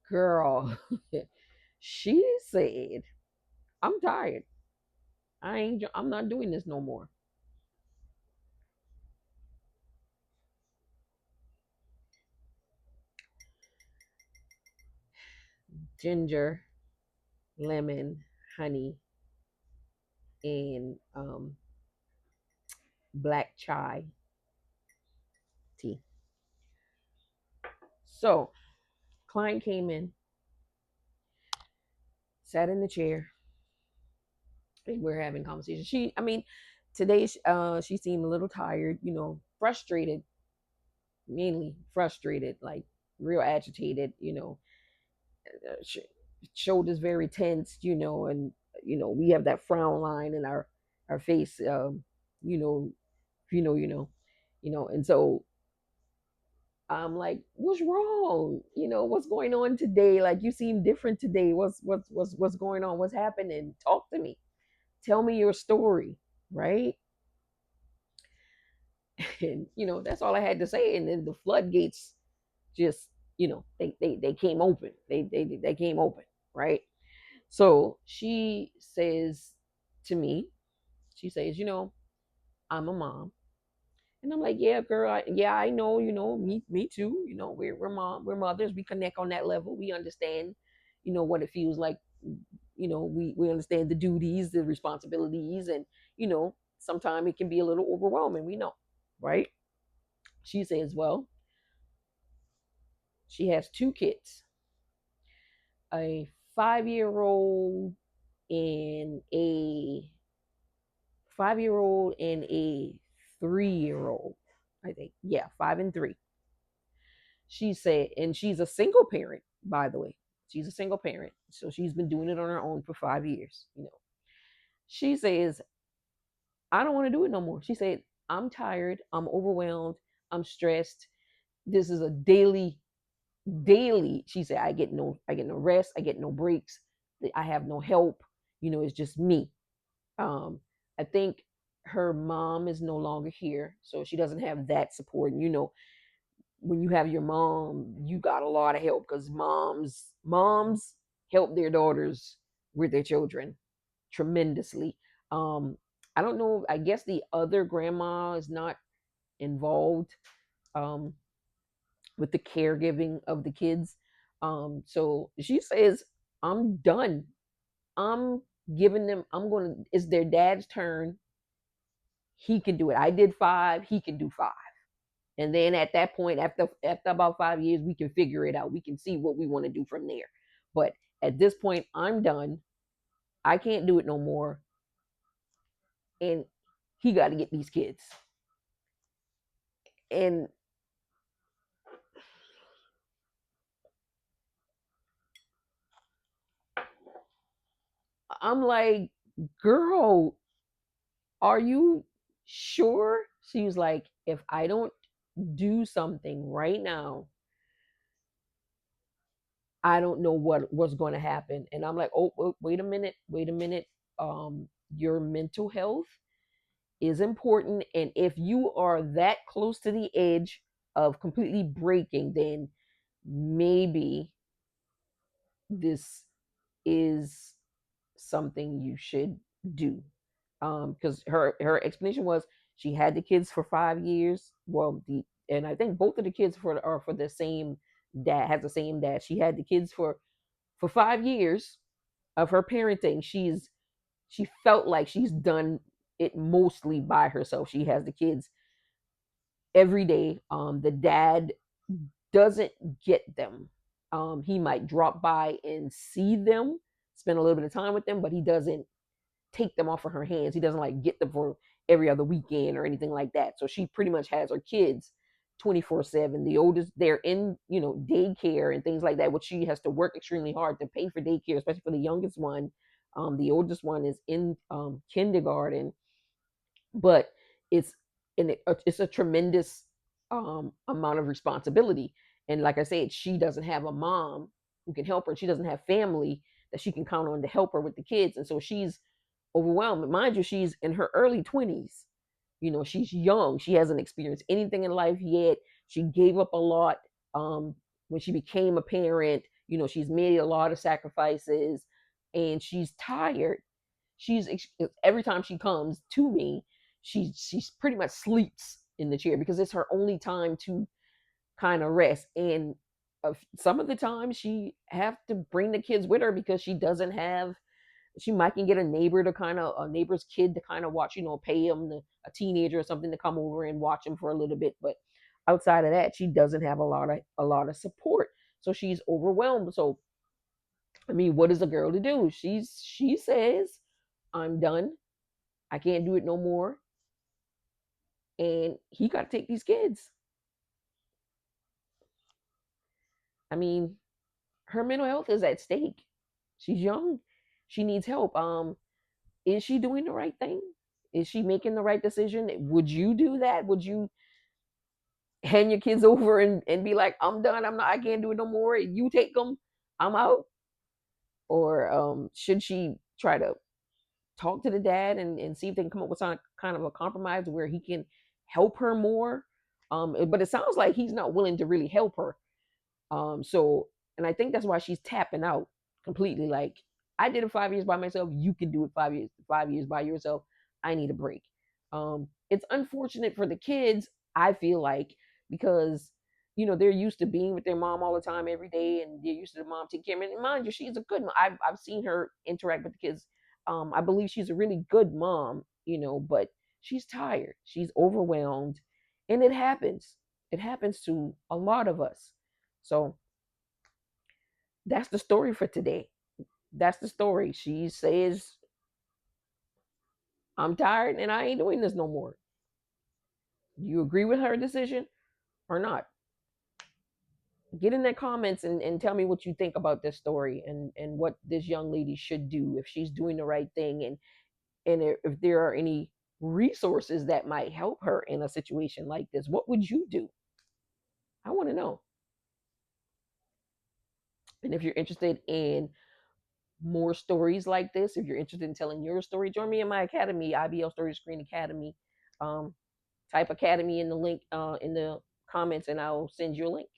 Girl, she said, I'm tired. I'm not doing this no more. Ginger, lemon, honey, and black chai tea. So, client came in, sat in the chair, and we're having conversation. I mean, today she seemed a little tired, frustrated, mainly frustrated, like real agitated, sh- shoulders very tense, and we have that frown line in our face, you know, and so I'm like, what's wrong? What's going on today? Like, you seem different today. What's going on? What's happening? Talk to me. Tell me your story, right? And that's all I had to say. And then the floodgates just, they came open. They came open, right? So she says to me, she says, I'm a mom. And I'm like, yeah, girl, yeah, I know, me too. We're mom, we're mothers. We connect on that level. We understand, what it feels like. We understand the duties, the responsibilities, and sometimes it can be a little overwhelming. We know, right? She says, well, she has two kids, a 5 year old and a 5 year old and a 3 year old. I think, yeah, 5 and 3. She said, and she's a single parent, by the way. She's a single parent. So she's been doing it on her own for 5 years. She says, I don't want to do it no more. She said, I'm tired. I'm overwhelmed. I'm stressed. This is a daily. She said, I get no rest. I get no breaks. I have no help. It's just me. I think her mom is no longer here. So she doesn't have that support. And when you have your mom, you got a lot of help because moms help their daughters with their children tremendously. Um, I don't know. I guess the other grandma is not involved um, with the caregiving of the kids. So she says, "I'm done. I'm giving them. I'm going to. It's their dad's turn. He can do it. I did 5. He can do 5." And then at that point, after about 5 years, we can figure it out. We can see what we want to do from there. But at this point, I'm done. I can't do it no more. And he got to get these kids. And I'm like, girl, are you sure? She was like, if I don't do something right now, I don't know what's going to happen. And I'm like, oh, wait a minute, wait a minute. Your mental health is important. And if you are that close to the edge of completely breaking, then maybe this is something you should do. Because her explanation was she had the kids for 5 years. Well, and I think both of the kids are for the same dad, has the same dad. She had the kids for 5 years of her parenting. She felt like she's done it mostly by herself. She has the kids every day. The dad doesn't get them. He might drop by and see them, spend a little bit of time with them, but he doesn't take them off of her hands. He doesn't like get them for every other weekend or anything like that. So she pretty much has her kids 24/7. The oldest, they're in, daycare and things like that, which she has to work extremely hard to pay for daycare, especially for the youngest one. The oldest one is in kindergarten, but it's it's a tremendous amount of responsibility. And like I said, she doesn't have a mom who can help her. She doesn't have family that she can count on to help her with the kids, and so she's overwhelmed. Mind you, she's in her early 20s. She's young. She hasn't experienced anything in life yet. She gave up a lot when she became a parent. she's made a lot of sacrifices and she's tired. Every time she comes to me, she's pretty much sleeps in the chair because it's her only time to kind of rest. And some of the time she have to bring the kids with her because she might can get a neighbor's kid to kind of watch, pay him a teenager or something to come over and watch him for a little bit. But outside of that, she doesn't have a lot of support. So she's overwhelmed. So I mean, what is a girl to do? She says, I'm done. I can't do it no more. And he got to take these kids. I mean, her mental health is at stake. She's young. She needs help. Is she doing the right thing? Is she making the right decision? Would you do that? Would you hand your kids over and be like, I'm done. I can't do it no more. You take them. I'm out. Or should she try to talk to the dad and see if they can come up with some kind of a compromise where he can help her more? But it sounds like he's not willing to really help her. So, and I think that's why she's tapping out completely. Like, I did it 5 years by myself. You can do it 5 years by yourself. I need a break. It's unfortunate for the kids, I feel like, because they're used to being with their mom all the time every day, and they're used to the mom taking care of them. And mind you, she's a good mom. I've seen her interact with the kids. I believe she's a really good mom, but she's tired. She's overwhelmed, and it happens. It happens to a lot of us. So that's the story for today. That's the story. She says, I'm tired and I ain't doing this no more. You agree with her decision or not? Get in the comments and tell me what you think about this story and what this young lady should do, if she's doing the right thing, and if there are any resources that might help her in a situation like this. What would you do? I want to know. And if you're interested in more stories like this, if you're interested in telling your story, join me in my academy, IBL Story Screen Academy. Um, Type academy in the link in the comments, and I'll send you a link.